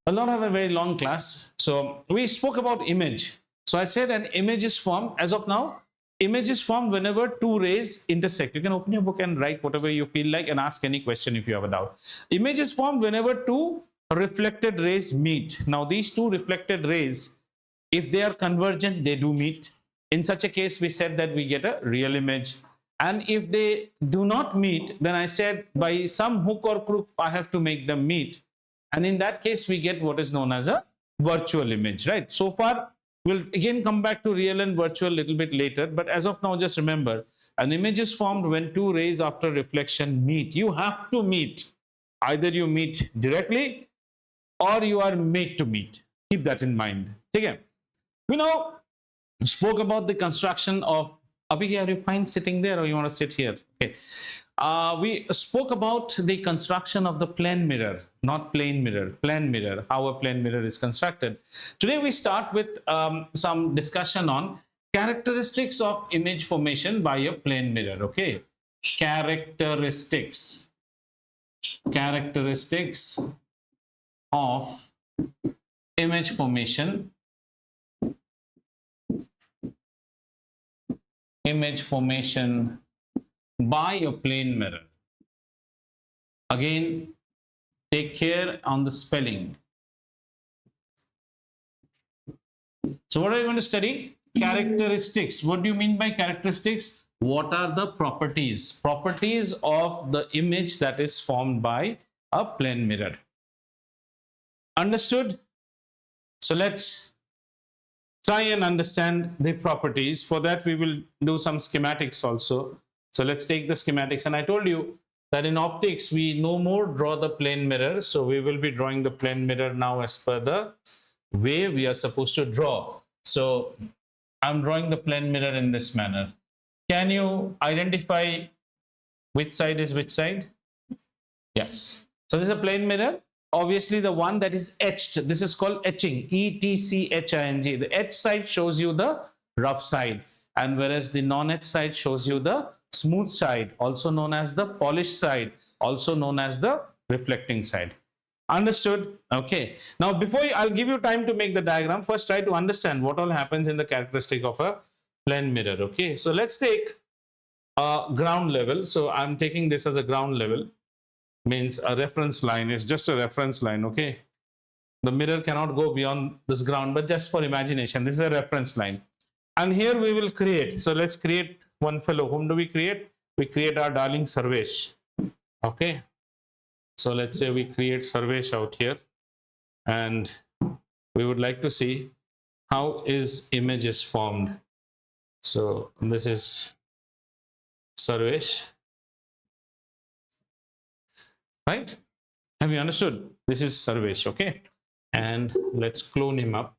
will not have a very long class. So we spoke about image. So I said an image is formed as of now. Image is formed whenever two rays intersect. You can open your book and write whatever you feel like and ask any question if you have a doubt. Image is formed whenever two reflected rays meet. Now these two reflected rays, if they are convergent, they do meet. In such a case, we said that we get a real image. And if they do not meet, then I said by some hook or crook, I have to make them meet. And in that case, we get what is known as a virtual image, right? So far, we'll again come back to real and virtual a little bit later. But as of now, just remember, an image is formed when two rays after reflection meet. You have to meet. Either you meet directly or you are made to meet. Keep that in mind. Okay. We now spoke about the construction of. Abhi, are you fine sitting there or you want to sit here? Okay. We spoke about the construction of the plane mirror, not plane mirror, plane mirror, how a plane mirror is constructed. Today we start with some discussion on characteristics of image formation by a plane mirror. Okay. Characteristics of image formation by a plane mirror. Again, take care on the spelling. So what are you going to study? Characteristics. What do you mean by characteristics? What are the properties? Properties of the image that is formed by a plane mirror. Understood? So let's try and understand the properties. For that, we will do some schematics also. So let's take the schematics. And I told you that in optics, we no more draw the plane mirror. So we will be drawing the plane mirror now as per the way we are supposed to draw. So I'm drawing the plane mirror in this manner. Can you identify which side is which side? Yes. So this is a plane mirror. Obviously, the one that is etched, this is called etching, E-T-C-H-I-N-G. The etched side shows you the rough side, and whereas the non-etched side shows you the smooth side, also known as the polished side, also known as the reflecting side. Understood? Okay. Now, before I'll give you time to make the diagram, first try to understand what all happens in the characteristic of a plane mirror. Okay. So let's take a ground level. So I'm taking this as a ground level. Means a reference line is just a reference line. Okay, the mirror cannot go beyond this ground, but just for imagination, this is a reference line, and here we will create. So let's create one fellow. Whom do we create? We create our darling Sarvesh. Okay, so let's say we create Sarvesh out here, and we would like to see how his image is formed. So this is Sarvesh. Right? Have you understood? This is Sarvesh, okay? And let's clone him up.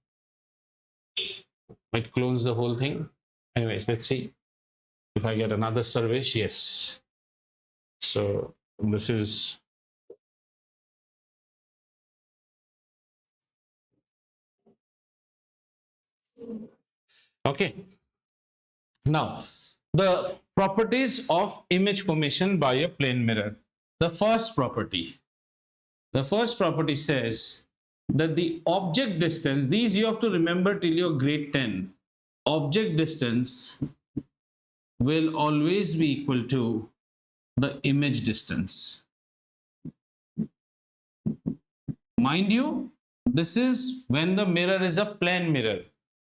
It clones the whole thing. Anyways, let's see if I get another Sarvesh. Yes. So this is okay. Now, the properties of image formation by a plane mirror. The first property says that the object distance, these you have to remember till your grade 10, object distance will always be equal to the image distance. Mind you, this is when the mirror is a plane mirror.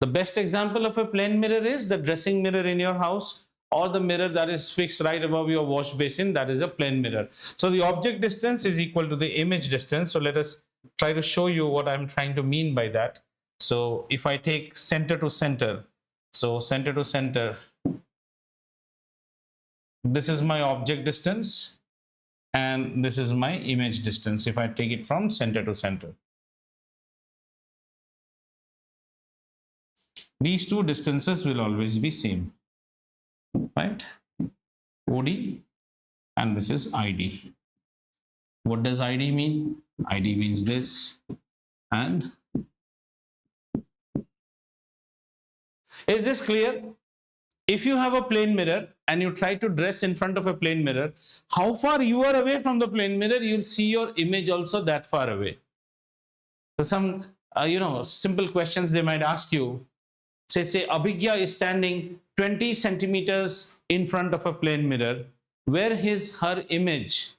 The best example of a plane mirror is the dressing mirror in your house, or the mirror that is fixed right above your wash basin, that is a plane mirror. So the object distance is equal to the image distance. So let us try to show you what I'm trying to mean by that. So if I take center to center, so center to center, this is my object distance and this is my image distance if I take it from center to center. These two distances will always be same. Right? OD and this is ID. What does ID mean? ID means this. And is this clear? If you have a plane mirror and you try to dress in front of a plane mirror, how far you are away from the plane mirror, you'll see your image also that far away. So some simple questions they might ask you. Say Abhigya is standing 20 centimeters in front of a plane mirror. Where is her image?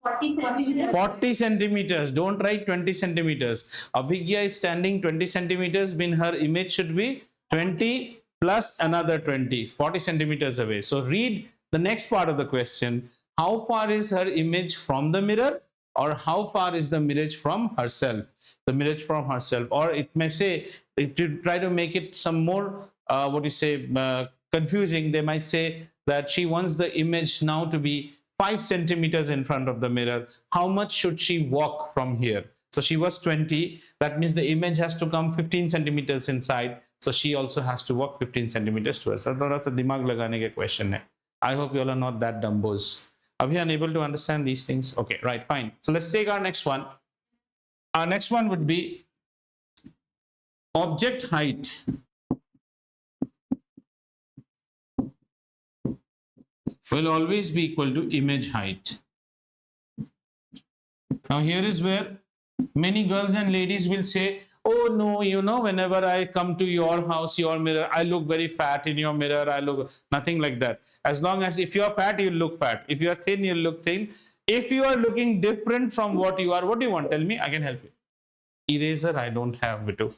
40 centimeters. Don't write 20 centimeters. Abhigya is standing 20 centimeters, mean her image should be 20 plus another 20, 40 centimeters away. So read the next part of the question. How far is her image from the mirror, or how far is the mirror from herself? The mirror from herself, or it may say, if you try to make it some more, confusing, they might say that she wants the image now to be 5 centimeters in front of the mirror. How much should she walk from here? So she was 20. That means the image has to come 15 centimeters inside. So she also has to walk 15 centimeters to us. So that's a dimag lagane ke question hai. I hope you all are not that dumbos. Are we unable to understand these things? Okay, right, fine. So let's take our next one. Our next one would be object height. Will always be equal to image height. Now here is where many girls and ladies will say, oh no, whenever I come to your house, your mirror, I look very fat in your mirror. I look nothing like that. As long as if you are fat, you look fat. If you are thin, you look thin. If you are looking different from what you are, what do you want? Tell me, I can help you. Eraser, I don't have, Vitu.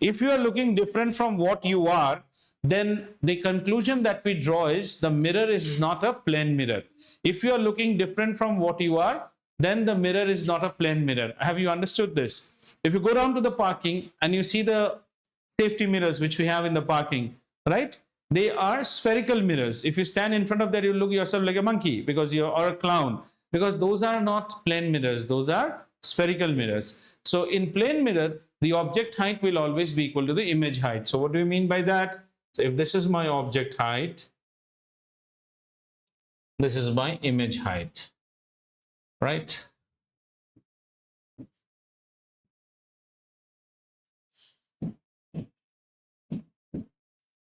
If you are looking different from what you are, then the conclusion that we draw is the mirror is not a plane mirror. If you are looking different from what you are, then the mirror is not a plane mirror. Have you understood this? If you go down to the parking and you see the safety mirrors which we have in the parking, right? They are spherical mirrors. If you stand in front of that, you look yourself like a monkey because you're or a clown, because those are not plane mirrors. Those are spherical mirrors. So in plane mirror, the object height will always be equal to the image height. So what do you mean by that? So if this is my object height, this is my image height, right?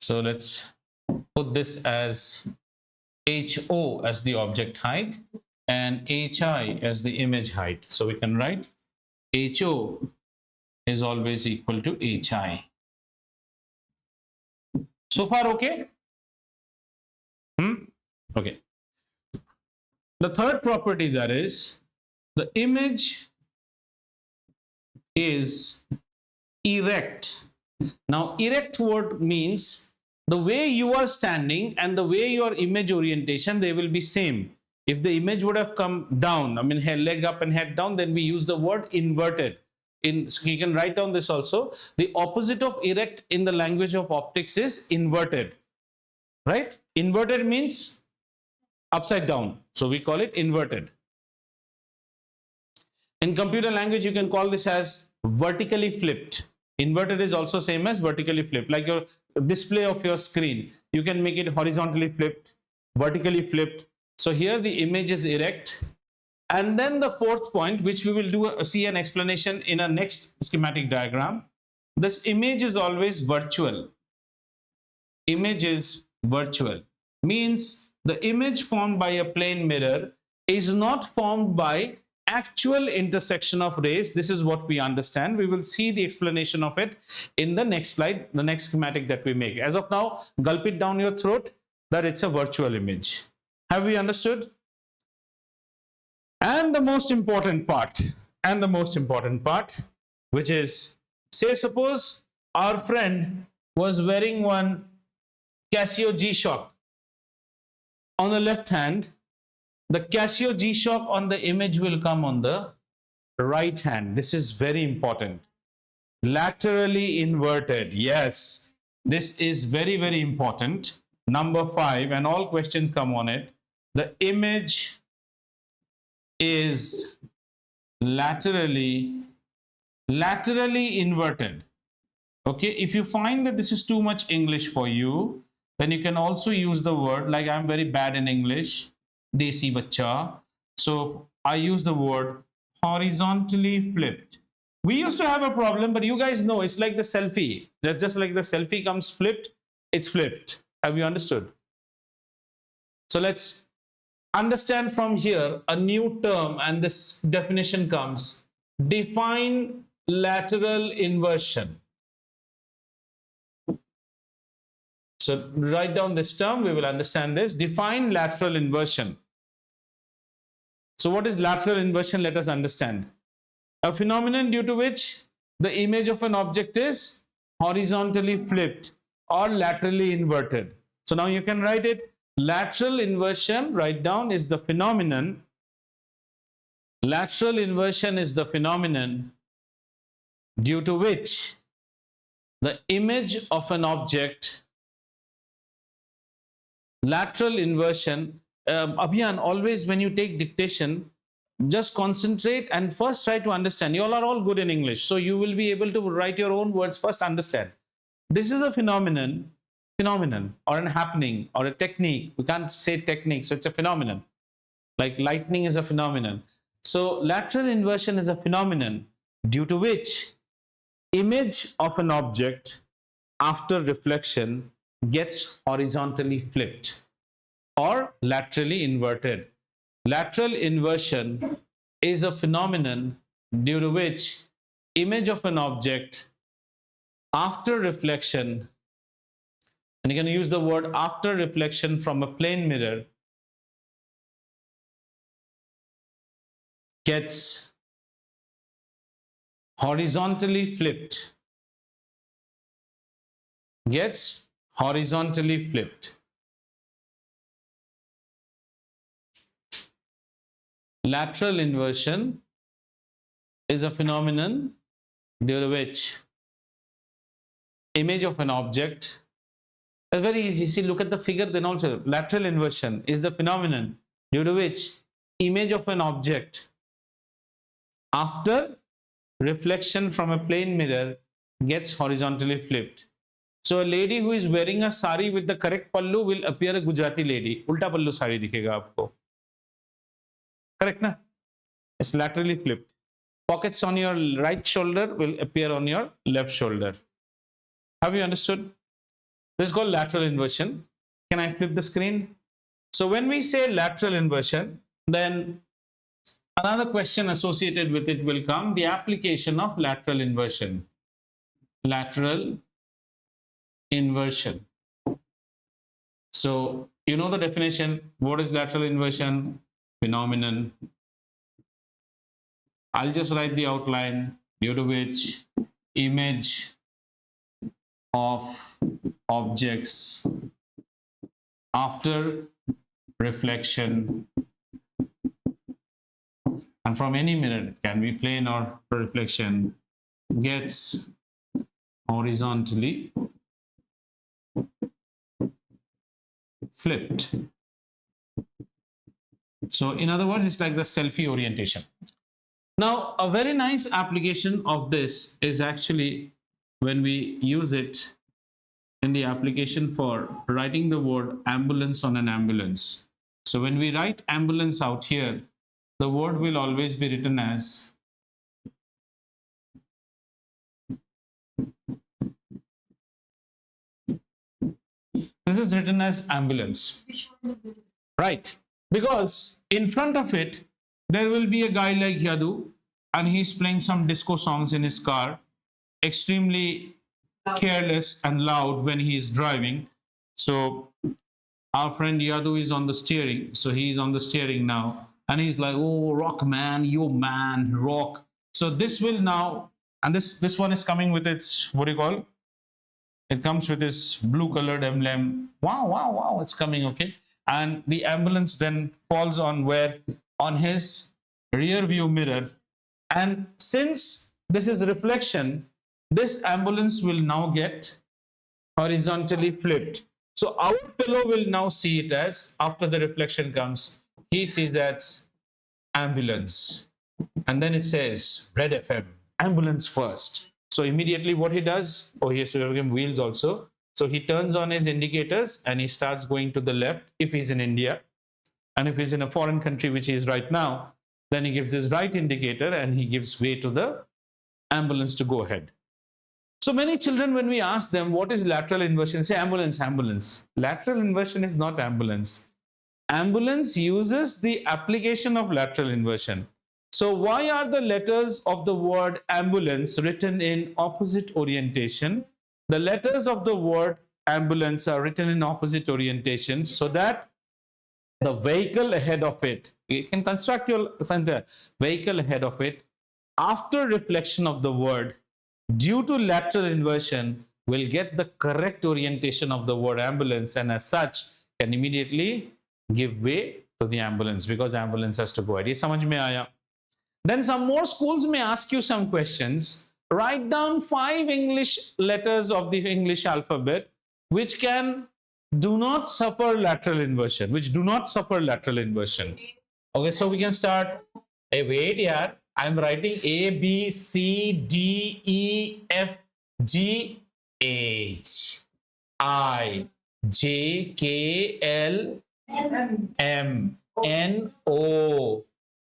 So let's put this as HO as the object height and HI as the image height. So we can write HO is always equal to HI. So far, okay? Okay. The third property, that is, the image is erect. Now, erect word means the way you are standing and the way your image orientation, they will be same. If the image would have come down, I mean, leg up and head down, then we use the word inverted. So you can write down this also. The opposite of erect in the language of optics is inverted, right? Inverted means upside down. So we call it inverted. In computer language, you can call this as vertically flipped. Inverted is also same as vertically flipped, like your display of your screen. You can make it horizontally flipped, vertically flipped. So here the image is erect. And then the fourth point, which we will see an explanation in a next schematic diagram. This image is always virtual. Image is virtual. Means the image formed by a plane mirror is not formed by actual intersection of rays. This is what we understand. We will see the explanation of it in the next slide, the next schematic that we make. As of now, gulp it down your throat that it's a virtual image. Have we understood? And the most important part, which is, say suppose our friend was wearing one Casio G-Shock. On the left hand, the Casio G-Shock on the image will come on the right hand. This is very important. Laterally inverted. Yes, this is very, very important. Number 5, and all questions come on it. The image is laterally inverted. Okay, if you find that this is too much English for you, then you can also use the word, like I'm very bad in English, desi bacha. So I use the word horizontally flipped. We used to have a problem, but you guys know it's like the selfie. That's just like the selfie comes flipped, it's flipped. Have you understood? So let's understand from here a new term, and this definition comes. Define lateral inversion. So write down this term, we will understand this. Define lateral inversion. So what is lateral inversion? Let us understand. A phenomenon due to which the image of an object is horizontally flipped or laterally inverted. So now you can write it. Lateral inversion, write down, is the phenomenon. Lateral inversion is the phenomenon due to which the image of an object, lateral inversion, Abhiyan, always when you take dictation, just concentrate and first try to understand. You all are all good in English, so you will be able to write your own words. First understand. This is a phenomenon or an happening or a technique. We can't say technique, so it's a phenomenon. Like lightning is a phenomenon. So lateral inversion is a phenomenon due to which image of an object after reflection gets horizontally flipped or laterally inverted. Lateral inversion is a phenomenon due to which image of an object after reflection, and you can use the word after reflection from a plane mirror, gets horizontally flipped. Gets horizontally flipped. Lateral inversion is a phenomenon due to which image of an object, it's very easy. See, look at the figure, then also lateral inversion is the phenomenon due to which image of an object after reflection from a plane mirror gets horizontally flipped. So a lady who is wearing a sari with the correct pallu will appear a Gujarati lady. Ulta pallu sari dikhega aapko. Correct na? It's laterally flipped. Pockets on your right shoulder will appear on your left shoulder. Have you understood? This is called lateral inversion. Can I flip the screen? So when we say lateral inversion, then another question associated with it will come, the application of lateral inversion. Lateral inversion. So you know the definition. What is lateral inversion? Phenomenon. I'll just write the outline due to which image of objects after reflection, and from any mirror, it can be plane or reflection, gets horizontally flipped. So in other words, it's like the selfie orientation. Now, a very nice application of this is actually when we use it in the application for writing the word ambulance on an ambulance. So when we write ambulance out here, the word will always be written as this is written as ambulance, right? Because in front of it there will be a guy like Yadu, and he's playing some disco songs in his car, extremely careless and loud when he's driving. So our friend Yadu is on the steering, so he's on the steering now, and he's like, oh, rock man, you man, rock. So this will now, and this one is coming with its, what do you call, it comes with this blue colored emblem. Wow, wow, wow, it's coming, okay. And the ambulance then falls on where? On his rear view mirror. And since this is reflection, this ambulance will now get horizontally flipped. So our fellow will now see it as, after the reflection comes, he sees that's ambulance. And then it says Red FM, ambulance first. So immediately what he does, oh, he has to give him wheels also. So he turns on his indicators and he starts going to the left if he's in India. And if he's in a foreign country, which he is right now, then he gives his right indicator and he gives way to the ambulance to go ahead. So many children, when we ask them what is lateral inversion, say ambulance, ambulance. Lateral inversion is not ambulance. Ambulance uses the application of lateral inversion. So why are the letters of the word ambulance written in opposite orientation? The letters of the word ambulance are written in opposite orientation so that the vehicle ahead of it, you can construct your center, vehicle ahead of it, after reflection of the word, due to lateral inversion, will get the correct orientation of the word ambulance, and as such can immediately give way to the ambulance because ambulance has to go ahead. Ye samajh mein aaya? Then some more schools may ask you some questions. Write down 5 English letters of the English alphabet which do not suffer lateral inversion, Okay, so we can start. Hey, wait, yaar. I'm writing A, B, C, D, E, F, G, H, I, J, K, L, M, N, O,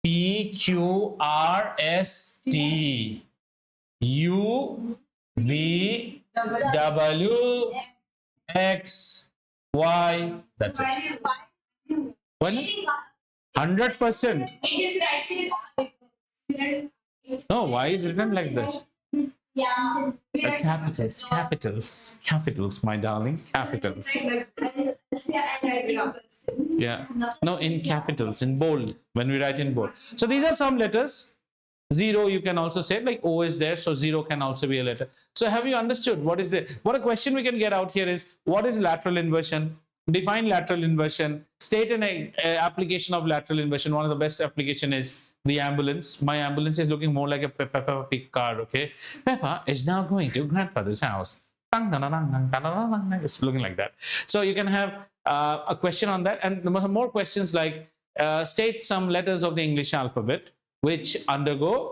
P, Q, R, S, T, U, V, W, X, Y. That's it. 100%. No, why is written like that? Capitals, my darling, capitals. Yeah, no, in capitals, in bold, when we write in bold. So these are some letters. 0, you can also say, like O is there, so 0 can also be a letter. So have you understood what is the, what a question we can get out here is, what is lateral inversion? Define lateral inversion, state an application of lateral inversion. One of the best application is the ambulance. My ambulance is looking more like a Peppa Pig car, okay? Peppa is now going to grandfather's house. It's looking like that. So you can have a question on that, and more questions like state some letters of the English alphabet which do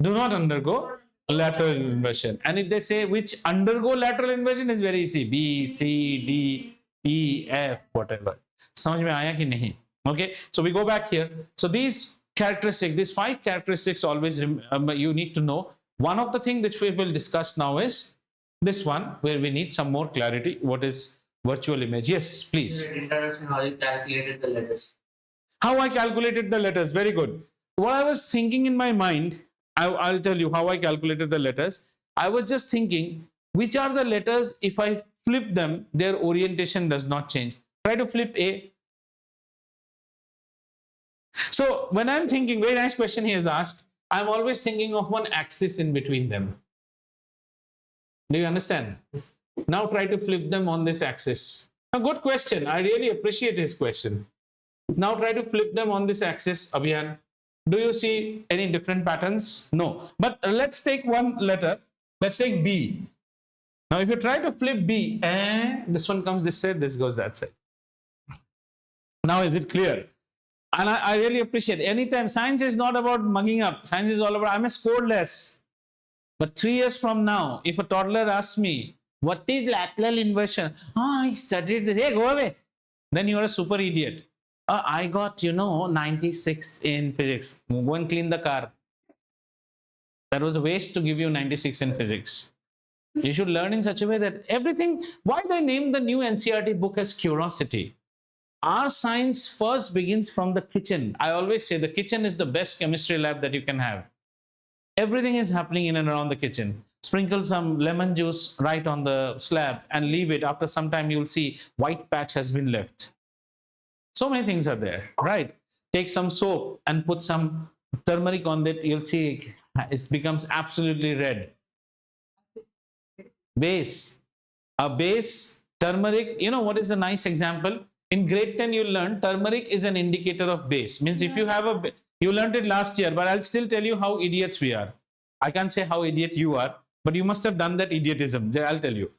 not undergo lateral inversion. And if they say which undergo lateral inversion, is very easy. B, C, D, E, F, whatever. Samajh mein aaya ki nahi? Okay, so we go back here. So these characteristics, these 5 characteristics always you need to know. One of the things that we will discuss now is this one, where we need some more clarity. What is virtual image? Yes, please. Introduction, how you calculated the letters. How I calculated the letters, very good. What I was thinking in my mind, I'll tell you how I calculated the letters. I was just thinking, which are the letters, if I flip them, their orientation does not change. Try to flip A. So when I'm thinking, very nice question he has asked, I'm always thinking of one axis in between them. Do you understand? Yes. Now try to flip them on this axis. A good question. I really appreciate his question. Now try to flip them on this axis, Abhiyan. Do you see any different patterns? No. But let's take one letter. Let's take B. Now if you try to flip B, this one comes this side, this goes that side. Now is it clear? And I really appreciate it. Anytime, science is not about mugging up. Science is all about, I may score less. But 3 years from now, if a toddler asks me, what is lateral inversion? Oh, I studied this. Hey, go away. Then you are a super idiot. I got, 96 in physics. Go and clean the car. That was a waste to give you 96 in physics. You should learn in such a way that everything, why they name the new NCERT book as Curiosity? Our science first begins from the kitchen. I always say the kitchen is the best chemistry lab that you can have. Everything is happening in and around the kitchen. Sprinkle some lemon juice right on the slab and leave it. After some time, you'll see white patch has been left. So many things are there, right? Take some soap and put some turmeric on it. You'll see it becomes absolutely red. Base. A base, turmeric. You know what is a nice example? In grade 10, you'll learn turmeric is an indicator of base. Means if you have a, you learned it last year, but I'll still tell you how idiots we are. I can't say how idiot you are, but you must have done that idiotism. I'll tell you.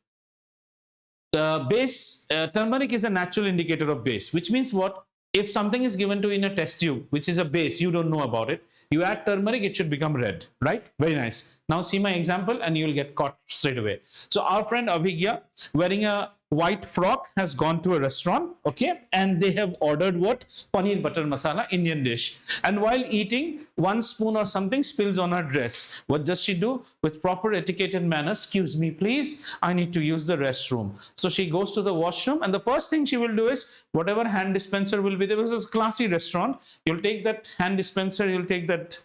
Turmeric is a natural indicator of base, which means what? If something is given to you in a test tube, which is a base, you don't know about it, you add turmeric, it should become red, right? Very nice. Now see my example and you will get caught straight away. So our friend Abhigya wearing a white frock has gone to a restaurant, okay, and they have ordered what? Paneer butter masala Indian dish. And while eating, one spoon or something spills on her dress. What does she do? With proper etiquette and manners, excuse me, please, I need to use the restroom. So she goes to the washroom, and the first thing she will do is whatever hand dispenser will be there, because it's a classy restaurant, you'll take that hand dispenser, you'll take that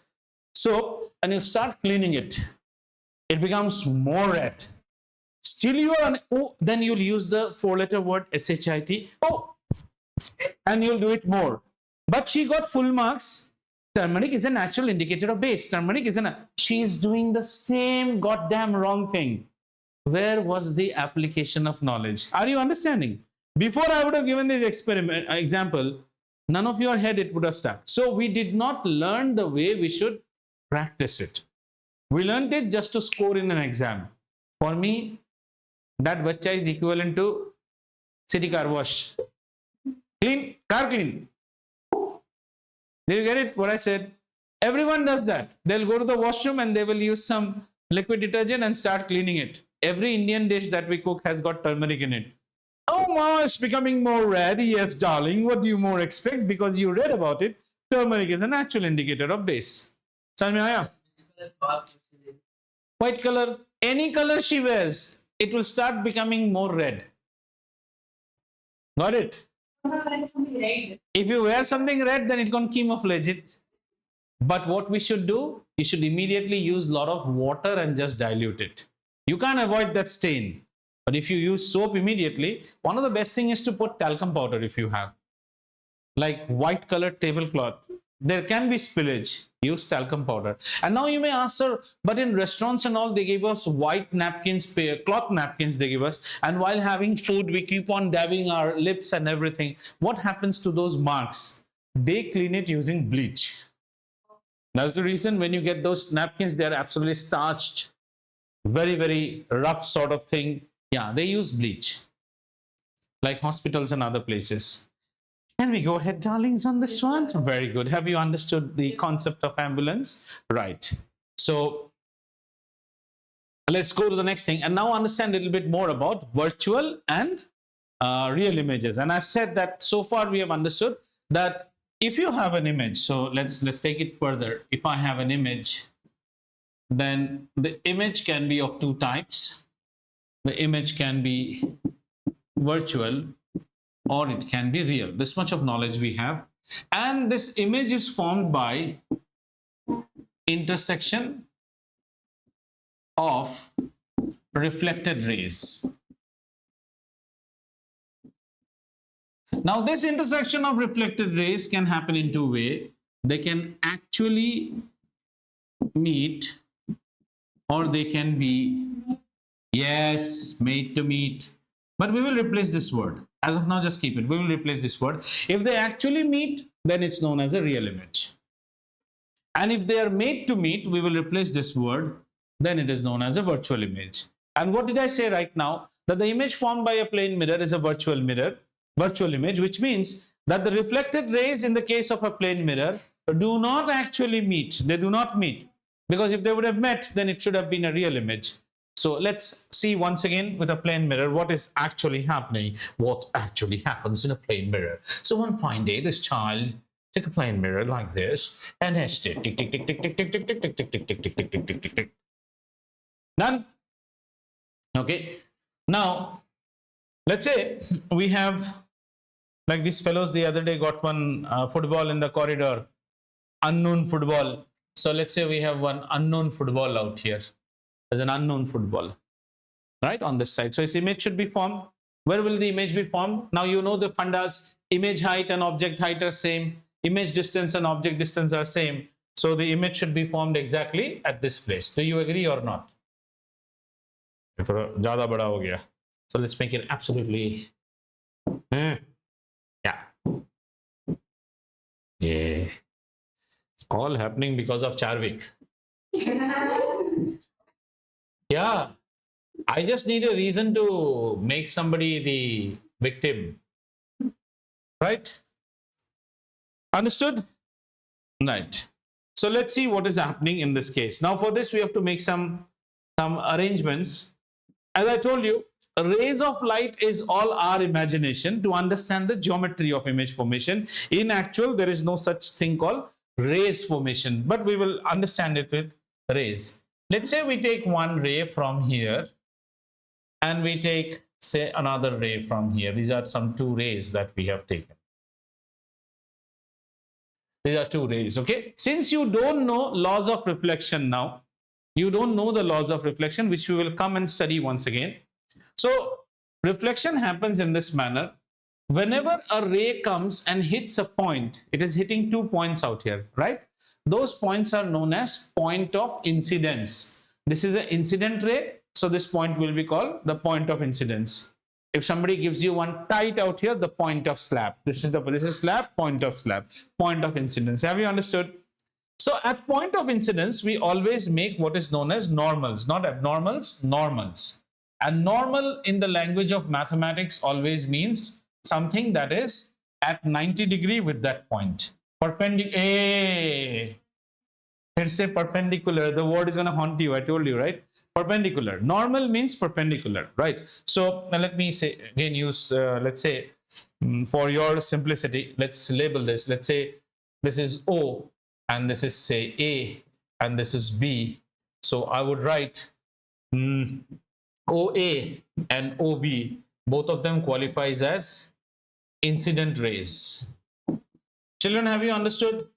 soap, and you'll start cleaning it. It becomes more red. Still you are, oh, then you'll use the 4-letter word SHIT, oh, and you'll do it more. But she got full marks. Turmeric is a natural indicator of base. Turmeric is she is doing the same goddamn wrong thing. Where was the application of knowledge? Are you understanding? Before I would have given this example, none of your head it would have stuck. So we did not learn the way we should practice it. We learned it just to score in an exam. For me, that bacha is equivalent to city car wash. Clean, car clean. Did you get it? What I said? Everyone does that. They'll go to the washroom and they will use some liquid detergent and start cleaning it. Every Indian dish that we cook has got turmeric in it. Oh, Mama, it's becoming more red. Yes, darling. What do you more expect? Because you read about it. Turmeric is a natural indicator of base. Salmi Aya? White color. Any color she wears, it will start becoming more red. Got it? If you wear something red, then it can camouflage it. But what we should do, you should immediately use a lot of water and just dilute it. You can't avoid that stain. But if you use soap immediately, one of the best thing is to put talcum powder if you have. Like white colored tablecloth. There can be spillage. Use talcum powder. And now you may ask, sir, but in restaurants and all, they give us white napkins, cloth napkins they give us. And while having food, we keep on dabbing our lips and everything. What happens to those marks? They clean it using bleach. That's the reason when you get those napkins, they're absolutely starched. Very, very rough sort of thing. Yeah, they use bleach. Like hospitals and other places. Can we go ahead, darlings, on this one? Very good. Have you understood the concept of ambulance? Right. So let's go to the next thing and now understand a little bit more about virtual and real images. And I said that so far we have understood that if you have an image, so let's take it further. If I have an image, then the image can be of two types. The image can be virtual or it can be real. This much of knowledge we have. And this image is formed by intersection of reflected rays. Now this intersection of reflected rays can happen in two ways. They can actually meet or they can be, yes, made to meet. But we will replace this word. As of now, just keep it. We will replace this word. If they actually meet, then it's known as a real image. And if they are made to meet, we will replace this word. Then it is known as a virtual image. And what did I say right now? That the image formed by a plane mirror is a virtual image, which means that the reflected rays in the case of a plane mirror do not actually meet. They do not meet. Because if they would have met, then it should have been a real image. So let's see once again with a plane mirror what is actually happening, what actually happens in a plane mirror. So one fine day, this child took a plane mirror like this and etched it. Tick, tick, tick, tick, tick, tick, tick, tick, tick, tick, tick, tick, tick, tick, tick, tick, tick. Done? Okay. Now, let's say we have, like these fellows the other day got one football in the corridor, unknown football. So let's say we have one unknown football out here. There's an unknown football, right, on this side. So its image should be formed. Where will the image be formed? Now you know the fundas, image height and object height are same. Image distance and object distance are same. So the image should be formed exactly at this place. Do you agree or not? So let's make it absolutely. Yeah. Yeah. All happening because of Charvik. Yeah, I just need a reason to make somebody the victim. Right? Understood? Right. So let's see what is happening in this case. Now for this, we have to make some arrangements. As I told you, rays of light is all our imagination to understand the geometry of image formation. In actual, there is no such thing called rays formation, but we will understand it with rays. Let's say we take one ray from here and we take, say, another ray from here. These are some two rays that we have taken. These are two rays, okay? Since you don't know laws of reflection now, you don't know the laws of reflection, which we will come and study once again. So reflection happens in this manner. Whenever a ray comes and hits a point, it is hitting 2 points out here, right? Those points are known as point of incidence. This is an incident ray, so this point will be called the point of incidence. If somebody gives you one tight out here, the point of slap. This is slap, point of incidence. Have you understood? So at point of incidence, we always make what is known as normals, not abnormals, normals. And normal in the language of mathematics always means something that is at 90 degree with that point. Perpendicular. Let's say perpendicular. The word is going to haunt you. I told you, right? Perpendicular. Normal means perpendicular, right? So let me say again, use let's say for your simplicity, let's label this. Let's say this is O and this is, say, A and this is B. So I would write OA and OB. Both of them qualifies as incident rays. Children, have you understood?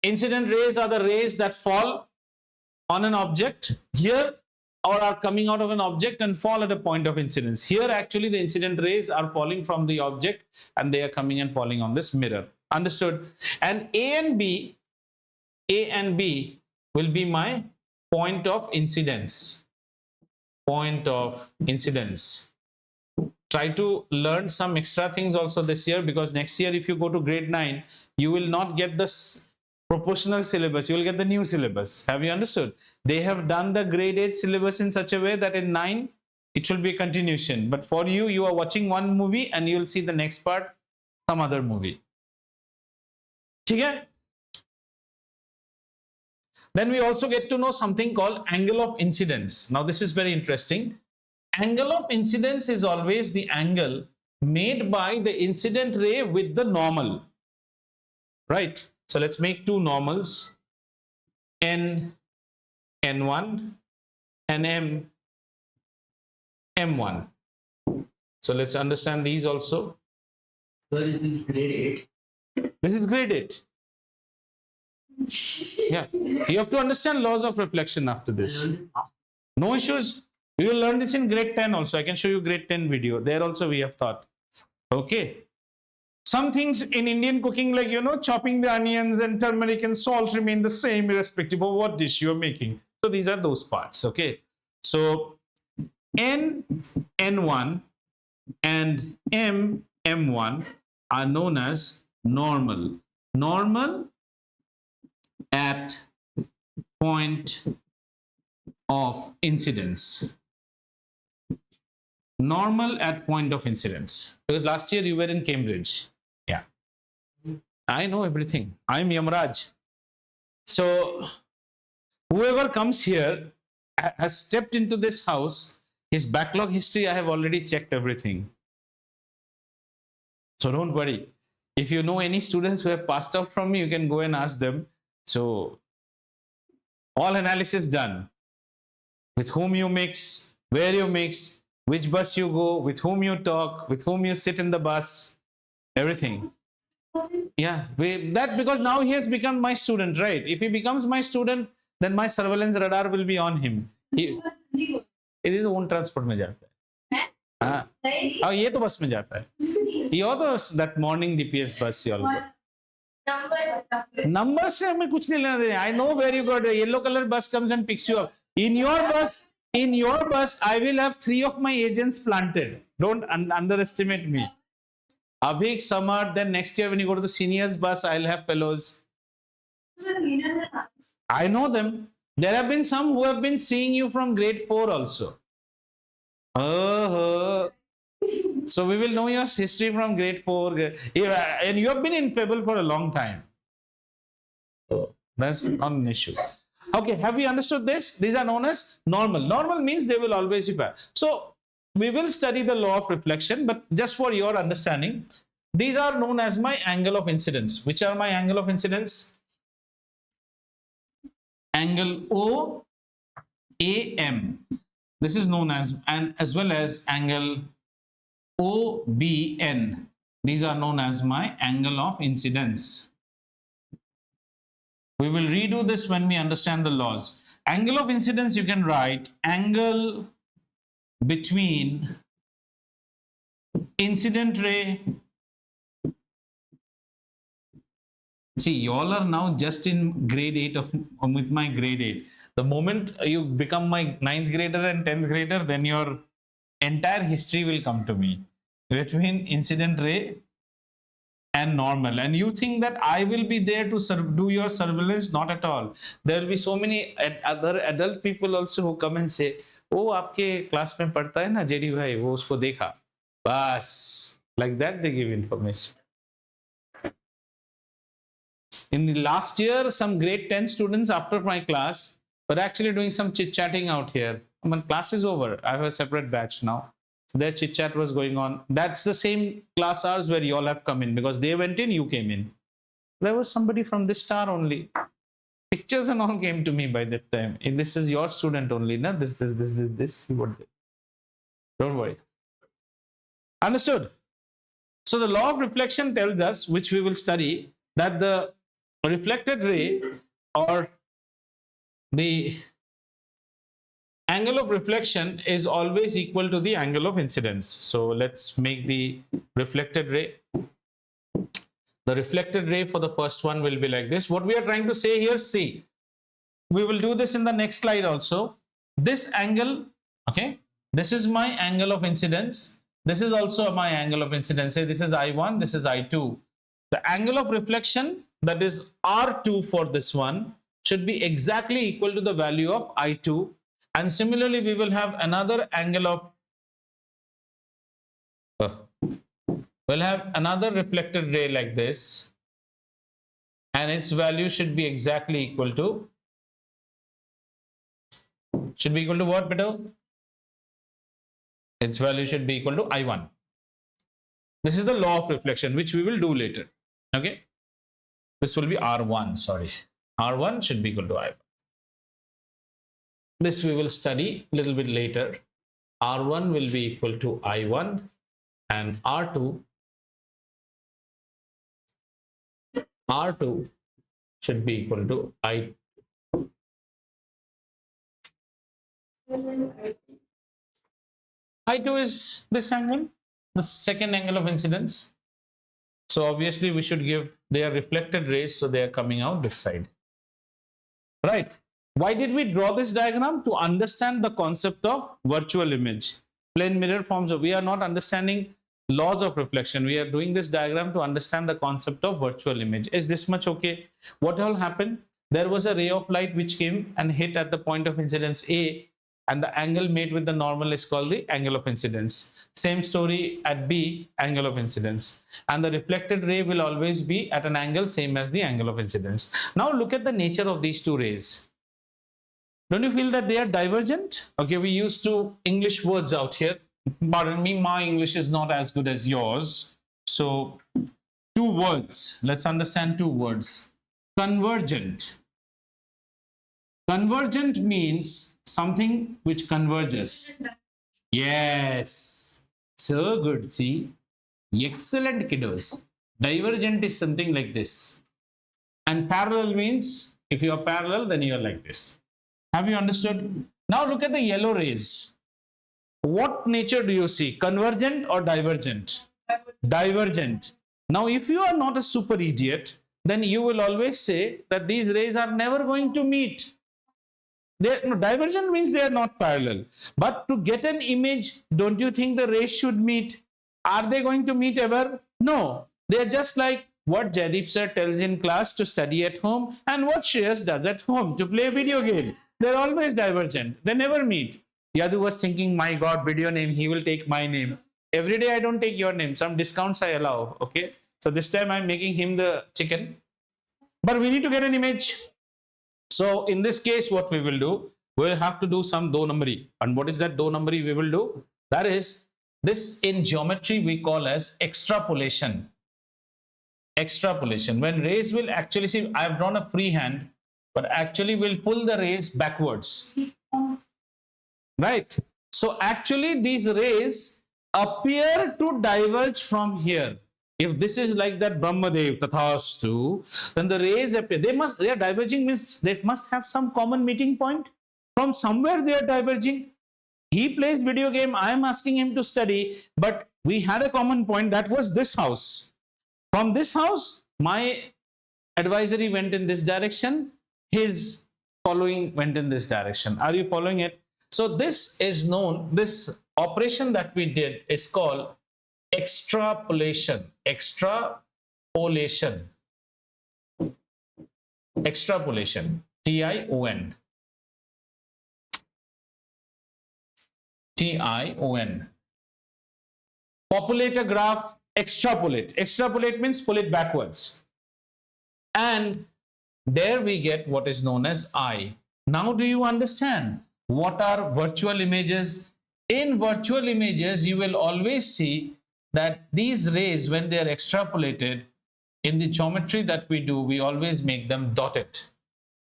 Incident rays are the rays that fall on an object here or are coming out of an object and fall at a point of incidence. Here actually the incident rays are falling from the object and they are coming and falling on this mirror. Understood? And A and B will be my point of incidence. Point of incidence. Try to learn some extra things also this year, because next year if you go to grade 9, you will not get this proportional syllabus, you will get the new syllabus. Have you understood? They have done the grade 8 syllabus in such a way that in 9 it will be a continuation, but for you, you are watching one movie and you will see the next part some other movie. Okay? Then we also get to know something called angle of incidence. Now this is very interesting. Angle of incidence is always the angle made by the incident ray with the normal, right? So let's make two normals, N, N1 and M, M1. So let's understand these also. Sir, is this grade 8? This is grade 8. Yeah, you have to understand laws of reflection after this. No issues. We will learn this in grade 10 also. I can show you grade 10 video. There also we have taught. Okay. Some things in Indian cooking, like, chopping the onions and turmeric and salt remain the same irrespective of what dish you are making. So these are those parts. Okay. So N, N1 and M, M1 are known as normal. Normal at point of incidence. Normal at point of incidence. Because last year you were in Cambridge. Yeah. I know everything. I'm Yamraj. So whoever comes here has stepped into this house. His backlog history, I have already checked everything. So don't worry. If you know any students who have passed out from me, you can go and ask them. So all analysis done. With whom you mix, where you mix, which bus you go, with whom you talk, with whom you sit in the bus, everything. Yeah, that because now he has become my student, right? If he becomes my student, then my surveillance radar will be on him. It is own transport में जाता है. हाँ, ये तो बस में जाता है. He also that morning DPS bus you all go. Numbers से हमें कुछ नहीं लेना देना. I know where you got a yellow color bus comes and picks you up. In your bus, I will have 3 of my agents planted. Don't underestimate me. Abhik, Samar, then next year when you go to the seniors bus, I'll have fellows. I know them. There have been some who have been seeing you from grade 4 also. So we will know your history from grade 4. And you have been in Pebble for a long time. So that's not an issue. Okay, have we understood this? These are known as normal. Normal means they will always be bad. So we will study the law of reflection, but just for your understanding, these are known as my angle of incidence. Which are my angle of incidence? Angle OAM. This is known as, and as well as angle OBN. These are known as my angle of incidence. We will redo this when we understand the laws. Angle of incidence, you can write angle between incident ray. See, y'all are now just in grade 8 of with my grade 8. The moment you become my 9th grader and 10th grader, then your entire history will come to me. Between incident ray and normal, and you think that I will be there to do your surveillance? Not at all. There will be so many other adult people also who come and say, oh, आपके class में पढ़ता है ना JD भाई, वो उसको देखा, बस. Like that they give information. In the last year, some grade 10 students after my class were actually doing some chit-chatting out here. When class is over, I have a separate batch now. So their chit-chat was going on. That's the same class hours where you all have come in, because they went in, you came in. There was somebody from this star only. Pictures and all came to me by that time. And this is your student only, na? This. Don't worry. Understood? So the law of reflection tells us, which we will study, that the reflected ray or the angle of reflection is always equal to the angle of incidence. So let's make the reflected ray. The reflected ray for the first one will be like this. What we are trying to say here, see, we will do this in the next slide also. This angle, okay, this is my angle of incidence. This is also my angle of incidence. Say this is I1, this is I2. The angle of reflection, that is R2 for this one, should be exactly equal to the value of I2. And similarly, we will have another angle of, we'll have another reflected ray like this, and its value should be exactly equal to, what, beta? Its value should be equal to I1. This is the law of reflection, which we will do later. Okay, this will be R1, sorry. R1 should be equal to I1. This we will study a little bit later. R1 will be equal to I1, and R2 should be equal to I2. I2 is this angle, the second angle of incidence. So obviously we should give, they are reflected rays, so they are coming out this side. Right. Why did we draw this diagram? To understand the concept of virtual image. Plane mirror forms, we are not understanding laws of reflection. We are doing this diagram to understand the concept of virtual image. Is this much okay? What all happened? There was a ray of light which came and hit at the point of incidence A, and the angle made with the normal is called the angle of incidence. Same story at B, angle of incidence. And the reflected ray will always be at an angle same as the angle of incidence. Now look at the nature of these two rays. Don't you feel that they are divergent? Okay, we used to English words out here. Pardon me, my English is not as good as yours. So, two words. Let's understand two words. Convergent. Convergent means something which converges. Yes. So good, see. Excellent, kiddos. Divergent is something like this. And parallel means, if you are parallel, then you are like this. Have you understood? Now look at the yellow rays. What nature do you see? Convergent or divergent? Divergent. Now, if you are not a super idiot, then you will always say that these rays are never going to meet. Divergent means they are not parallel. But to get an image, don't you think the rays should meet? Are they going to meet ever? No. They are just like what Jaideep sir tells in class to study at home and what Shreyas does at home to play a video game. They're always divergent. They never meet. Yadu was thinking, my God, video name, he will take my name. Every day I don't take your name. Some discounts I allow. Okay. So this time I'm making him the chicken. But we need to get an image. So in this case, what we will do, we'll have to do some do numberi. And what is that do numberi we will do? That is, this in geometry we call as extrapolation. Extrapolation. When rays will actually, see, I have drawn a free hand, but actually will pull the rays backwards. Right? So actually these rays appear to diverge from here. If this is like that Brahmadev Tathastu, then the rays appear. They are diverging, means they must have some common meeting point. From somewhere they are diverging. He plays video game, I am asking him to study, but we had a common point, that was this house. From this house, my advisory went in this direction, his following went in this direction. Are you following it? So this is known, this operation that we did is called extrapolation. Extrapolation. Extrapolation. T-I-O-N. T-I-O-N. Populate a graph, extrapolate. Extrapolate means pull it backwards. And there we get what is known as I. Now do you understand what are virtual images? In virtual images, you will always see that these rays, when they are extrapolated, in the geometry that we do, we always make them dotted.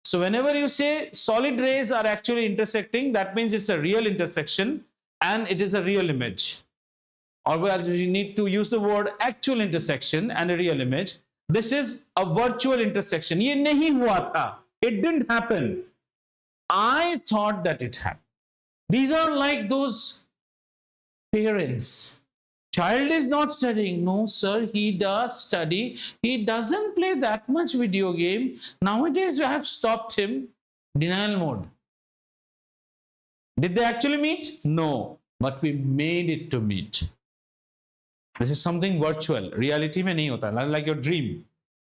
So whenever you say solid rays are actually intersecting, that means it's a real intersection and it is a real image. Or you need to use the word actual intersection and a real image. This is a virtual intersection. Ye nahi hua tha. It didn't happen. I thought that it happened. These are like those parents. Child is not studying. No, sir, he does study. He doesn't play that much video game. Nowadays, we have stopped him. Denial mode. Did they actually meet? No, but we made it to meet. This is something virtual. Reality mein nahi hota, like your dream.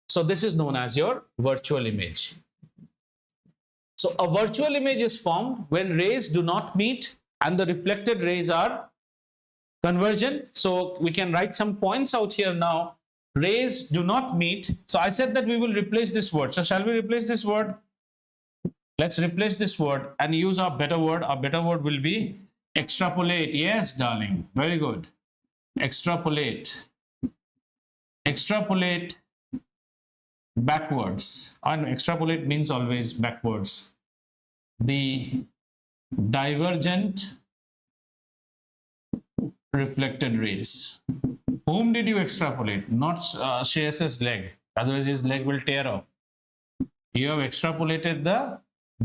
So this is known as your virtual image. So a virtual image is formed when rays do not meet and the reflected rays are convergent. So we can write some points out here now. Rays do not meet. So I said that we will replace this word. So shall we replace this word? Let's replace this word and use our better word. Our better word will be extrapolate. Yes, darling. Very good. Extrapolate. Extrapolate backwards. And extrapolate means always backwards. The divergent reflected rays. Whom did you extrapolate? Not Shreyas's leg. Otherwise his leg will tear off. You have extrapolated the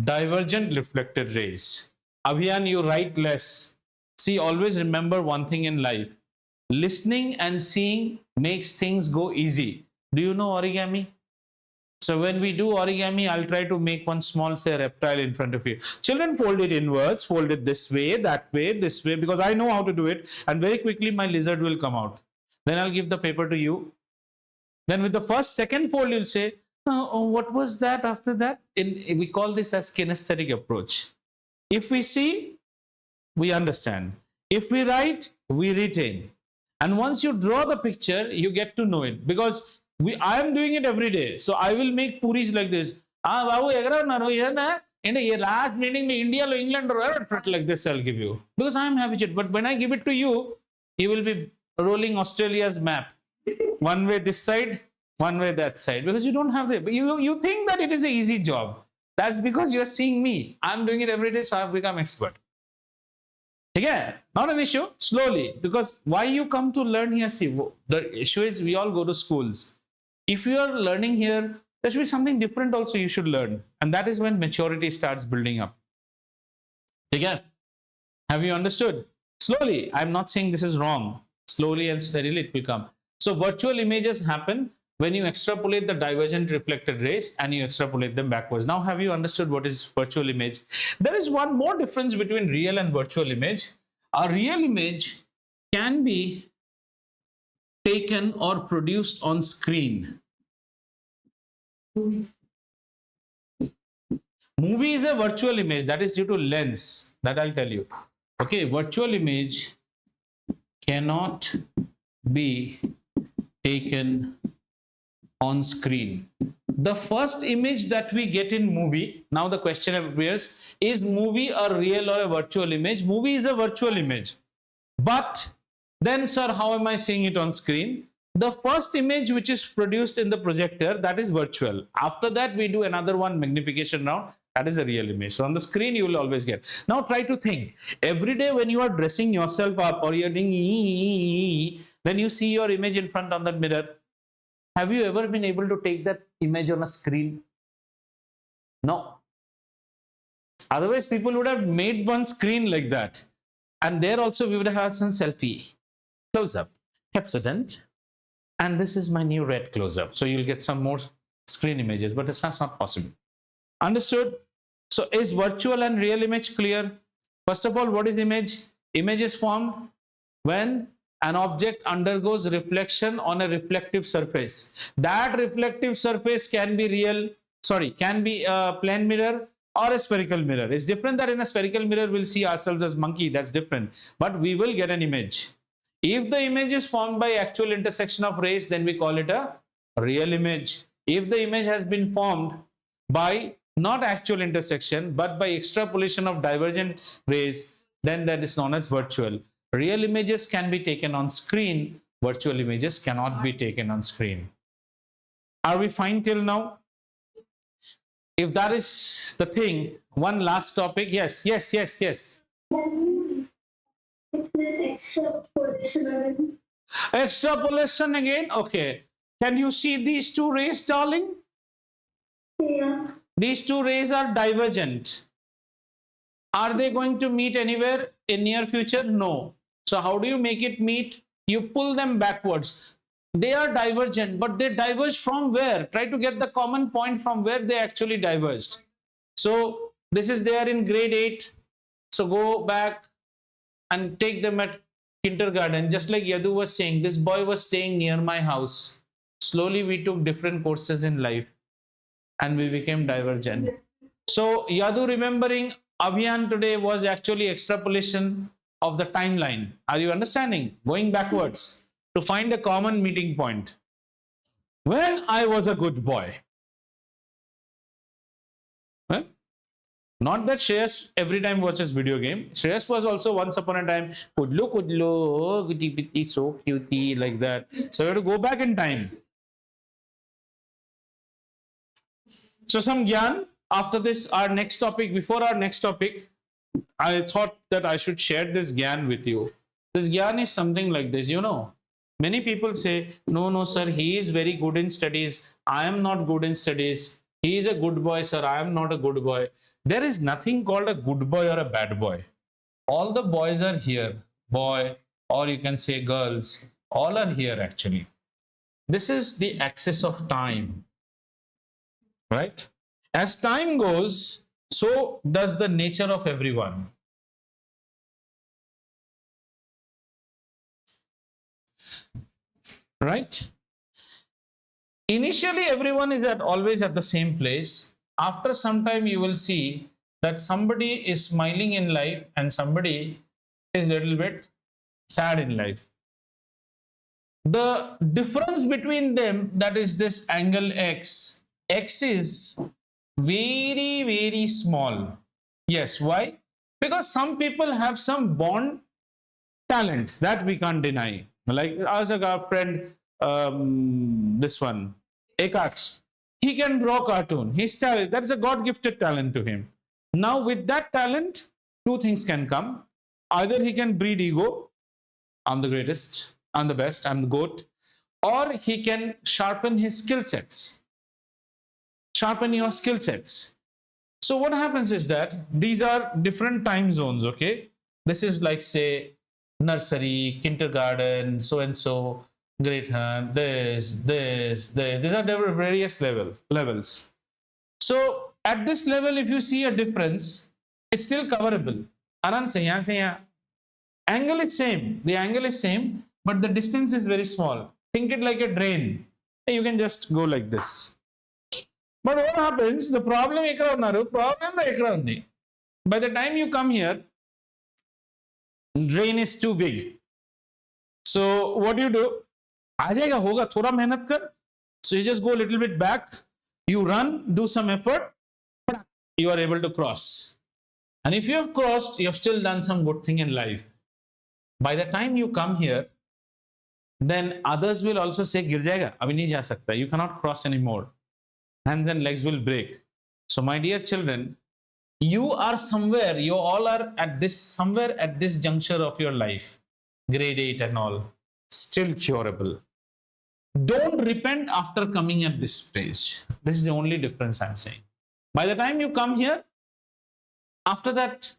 divergent reflected rays. Abhiyan, you write less. See, always remember one thing in life. Listening and seeing makes things go easy. Do you know origami? So when we do origami, I'll try to make one small, say, reptile in front of you. Children, fold it inwards, fold it this way, that way, this way, because I know how to do it. And very quickly, my lizard will come out. Then I'll give the paper to you. Then with the first, second fold, you'll say, oh, what was that after that? We call this as kinesthetic approach. If we see, we understand. If we write, we retain. And once you draw the picture, you get to know it. Because I am doing it every day. So I will make puris like this. In the last meeting, India, England, like this, I'll give you. Because I am habituated. But when I give it to you, you will be rolling Australia's map. One way this side, one way that side. Because you don't have it. But you think that it is an easy job. That's because you are seeing me. I'm doing it every day, so I've become expert. Again, not an issue. Slowly. Because why you come to learn here? See, the issue is we all go to schools. If you are learning here, there should be something different also you should learn. And that is when maturity starts building up. Again, have you understood? Slowly. I'm not saying this is wrong. Slowly and steadily it will come. So virtual images happen when you extrapolate the divergent reflected rays and you extrapolate them backwards. Now, have you understood what is virtual image? There is one more difference between real and virtual image. A real image can be taken or produced on screen. Movie is a virtual image that is due to lens. That I'll tell you. Okay, virtual image cannot be taken on screen. The first image that we get in movie, now the question appears, is movie a real or a virtual image? Movie is a virtual image. But then, sir, how am I seeing it on screen? The first image which is produced in the projector, that is virtual. After that, we do another one magnification round. That is a real image. So on the screen, you will always get. Now try to think. Every day when you are dressing yourself up or you're doing, then you see your image in front on that mirror. Have you ever been able to take that image on a screen? No. Otherwise, people would have made one screen like that. And there also we would have had some selfie. Close up. Pepsodent. And this is my new red close up. So you'll get some more screen images, but it's not possible. Understood? So is virtual and real image clear? First of all, what is image? Image is formed when an object undergoes reflection on a reflective surface. That reflective surface can be can be a plane mirror or a spherical mirror. It's different that in a spherical mirror we'll see ourselves as monkey, that's different. But we will get an image. If the image is formed by actual intersection of rays, then we call it a real image. If the image has been formed by not actual intersection, but by extrapolation of divergent rays, then that is known as virtual. Real images can be taken on screen. Virtual images cannot be taken on screen. Are we fine till now? If that is the thing, one last topic. Yes. Extrapolation again. Extrapolation again. Okay. Can you see these two rays, darling? Yeah. These two rays are divergent. Are they going to meet anywhere in near future? No. So how do you make it meet? You pull them backwards. They are divergent, but they diverge from where? Try to get the common point from where they actually diverged. So this is there in grade 8. So go back and take them at kindergarten. Just like Yadu was saying, this boy was staying near my house. Slowly we took different courses in life and we became divergent. So Yadu remembering Abhiyan today was actually extrapolation of the timeline. Are you understanding? Going backwards to find a common meeting point. When I was a good boy. Well, not that Shreyas every time watches video game. Shreyas was also once upon a time, kudlu, oh, goody pitty, so cutie, like that. So you have to go back in time. So some gyan. After this, our next topic, before our next topic, I thought that I should share this gyan with you. This gyan is something like this, you know. Many people say, no, sir, he is very good in studies. I am not good in studies. He is a good boy, sir. I am not a good boy. There is nothing called a good boy or a bad boy. All the boys are here, boy, or you can say girls, all are here actually. This is the axis of time, right? As time goes, so does the nature of everyone. Right? Initially, everyone is always at the same place. After some time, you will see that somebody is smiling in life and somebody is a little bit sad in life. The difference between them, that is this angle x. X is very, very small. Yes, why? Because some people have some born talent that we can't deny. Like as a friend, this one, Ekaks, he can draw cartoon. His talent, that is a God-gifted talent to him. Now with that talent, two things can come. Either he can breed ego, I'm the greatest, I'm the best, I'm the GOAT, or he can sharpen his skill sets. Sharpen your skill sets. So what happens is that these are different time zones, okay? This is like, say, nursery, kindergarten, so-and-so, grade this. These are various levels. So at this level, if you see a difference, it's still coverable. Aram se yahan. Angle is same. The angle is same, but the distance is very small. Think it like a drain. You can just go like this. But what happens? The problem by the time you come here, drain is too big. So what do? Aajayega hoga, thoda mehnat kar. So you just go a little bit back, you run, do some effort, you are able to cross. And if you have crossed, you have still done some good thing in life. By the time you come here, then others will also say, गिर जाएगा, अभी नहीं जा सकता. You cannot cross anymore. Hands and legs will break. So my dear children, you are somewhere, you all are at this, somewhere at this juncture of your life, grade 8 and all, still curable. Don't repent after coming at this stage. This is the only difference I'm saying. By the time you come here, after that,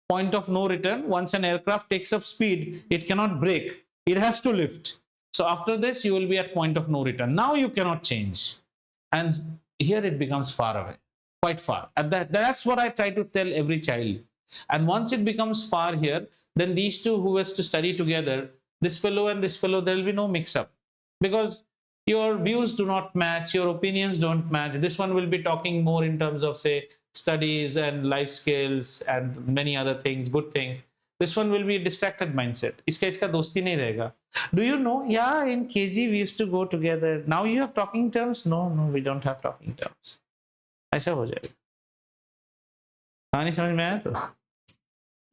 point of no return, once an aircraft takes up speed, it cannot brake, it has to lift. So after this, you will be at point of no return. Now you cannot change. And here it becomes far away, quite far. And that's what I try to tell every child. And once it becomes far here, then these two who has to study together, this fellow and this fellow, there will be no mix-up. Because your views do not match, your opinions don't match. This one will be talking more in terms of, say, studies and life skills and many other things, good things. This one will be a distracted mindset. Iska dosti nahi rahega. Do you know? Yeah, in KG we used to go together. Now you have talking terms? No, we don't have talking terms. ऐसा हो जाएगा. कहानी समझ में आया तो?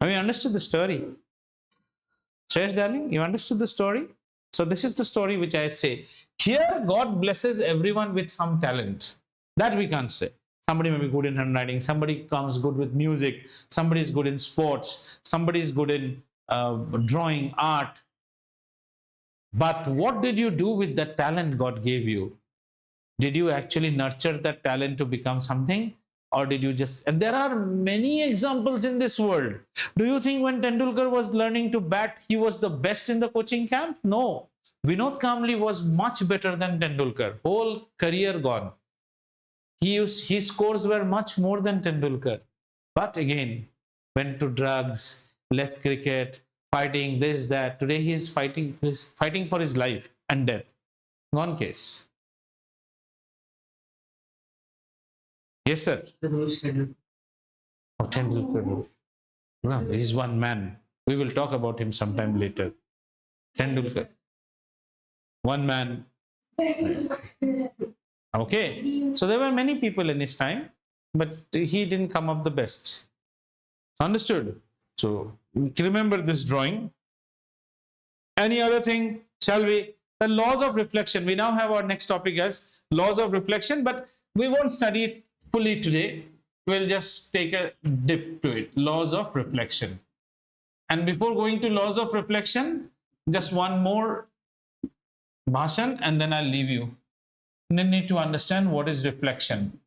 Have you understood the story? Suresh, darling, you understood the story? So this is the story which I say. Here, God blesses everyone with some talent. That we can't say. Somebody may be good in handwriting, somebody comes good with music, somebody is good in sports, somebody is good in drawing, art. But what did you do with that talent God gave you? Did you actually nurture that talent to become something? Or did you just... And there are many examples in this world. Do you think when Tendulkar was learning to bat, he was the best in the coaching camp? No. Vinod Kamli was much better than Tendulkar. Whole career gone. His scores were much more than Tendulkar. But again, went to drugs, left cricket, fighting this, that. Today he is fighting for his life and death. Gone case. Yes, sir. Tendulkar. No, he is one man. We will talk about him sometime later. Tendulkar. One man. Okay. So there were many people in his time, but he didn't come up the best. Understood? So remember this drawing. Any other thing? Shall we? The laws of reflection. We now have our next topic as laws of reflection, but we won't study it fully today. We'll just take a dip to it. Laws of reflection. And before going to laws of reflection, just one more bhashan and then I'll leave you. You need to understand what is reflection.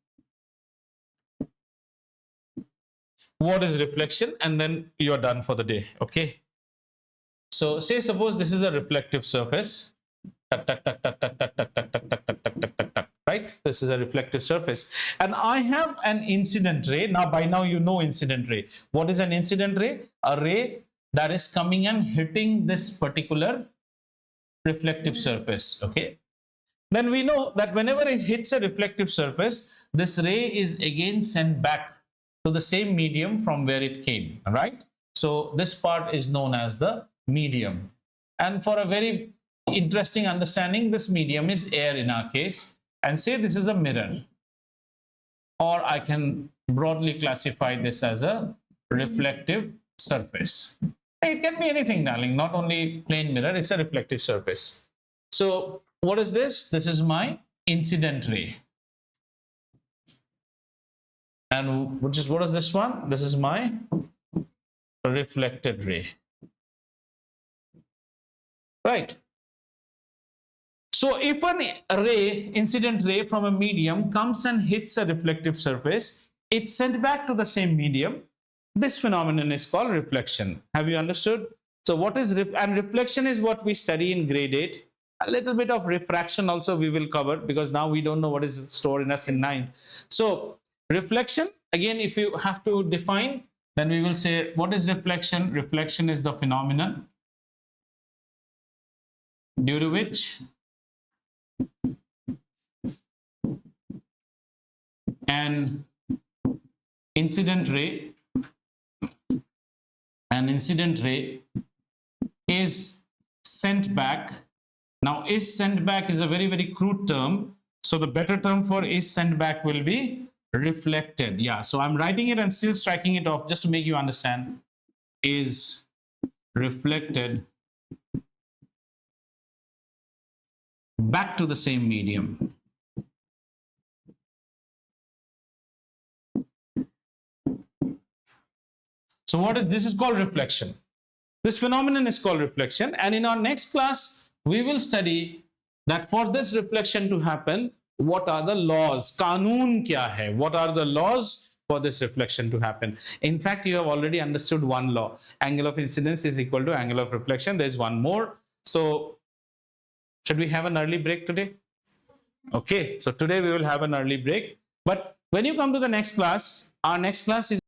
What is reflection? And then you're done for the day. Okay. So say suppose this is a reflective surface. Right? This is a reflective surface. And I have an incident ray. Now by now you know incident ray. What is an incident ray? A ray that is coming and hitting this particular reflective surface. Okay. Then we know that whenever it hits a reflective surface, this ray is again sent back to the same medium from where it came, right? So this part is known as the medium. And for a very interesting understanding, this medium is air in our case. And say this is a mirror. Or I can broadly classify this as a reflective surface. It can be anything, darling, not only plain mirror, it's a reflective surface. So what is this? This is my incident ray. And what is this one? This is my reflected ray. Right. So if an ray, incident ray from a medium comes and hits a reflective surface, it's sent back to the same medium. This phenomenon is called reflection. Have you understood? So what is and reflection is what we study in grade 8. A little bit of refraction also we will cover, because now we don't know what is stored in us in 9. So reflection, again, if you have to define, then we will say, what is reflection? Reflection is the phenomenon due to which an incident ray is sent back. Now, is sent back is a very, very crude term. So the better term for is sent back will be reflected. Yeah, so I'm writing it and still striking it off just to make you understand. Is reflected back to the same medium. So what is this is called reflection. This phenomenon is called reflection, and in our next class we will study that for this reflection to happen, what are the laws? Kanun kya hai? What are the laws for this reflection to happen? In fact, you have already understood one law. Angle of incidence is equal to angle of reflection. There is one more. So should we have an early break today? Okay, so today we will have an early break. But when you come to the next class, our next class is